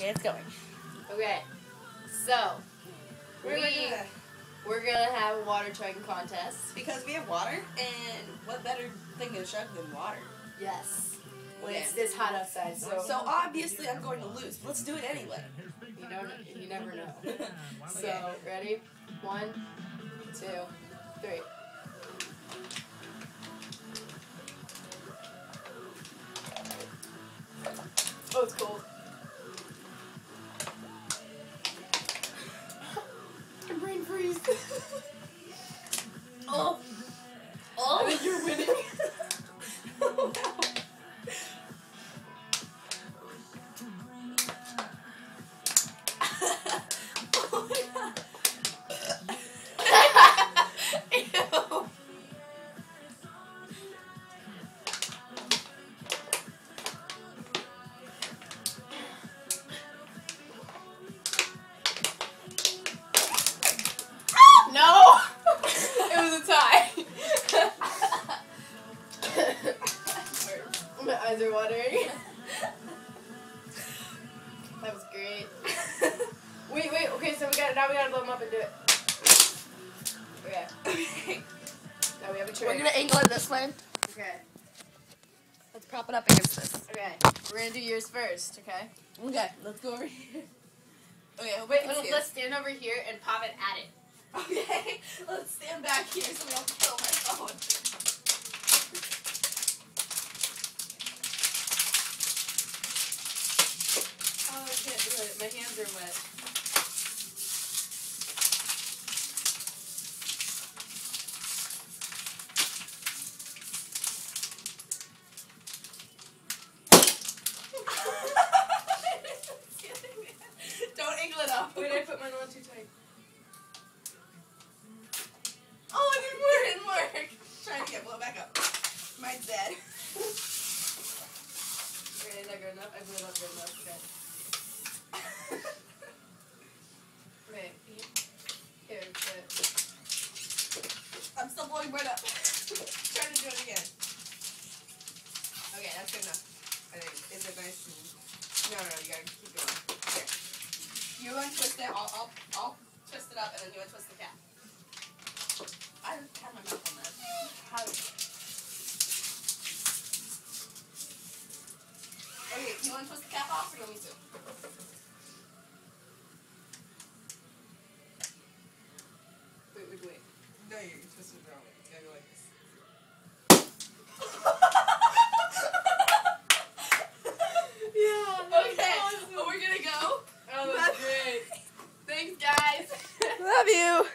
Okay, it's going. Okay, so we're gonna have a water chugging contest. Because we have water, and what better thing to chug than water? Yes. When Okay. it's this hot outside, So obviously I'm going to lose. Let's do it anyway. you never know. So Okay. ready? 1, 2, 3. Oh, it's cold. My brain freeze. Oh. I think you're winning. Oh, my God. Ew. No! It was a tie. My eyes are watering. That was great. Wait, okay, so now we gotta blow them up and do it. Okay. Okay. Now we have a tray. We're gonna angle it this way. Okay. Let's prop it up against this. Okay. We're gonna do yours first, okay? Okay, let's go over here. Okay, Wait, let's stand over here and pop it at it. Okay, let's stand back here so we don't kill my phone. Oh, I can't do it. My hands are wet. Don't angle it up. Wait, I put mine on too tight. Oh, it didn't work. Trying to get blow back up. Mine's dead. Okay, is that good enough? I blew it up good enough. Okay. Wait. Here, I'm still blowing right up. Try to do it again. Okay, that's good enough. I think. Is it nice? No, you gotta keep going. Here. You want to twist it, I'll twist it up, and then you want to twist the cap. I just had my mouth on that. Okay, you want to twist the cap off, or you want me to? Wait. No, you're twisting it the wrong way. You gotta go like this. Yeah. Okay, well, we're gonna go. Oh, that's great. Thanks, guys. Love you.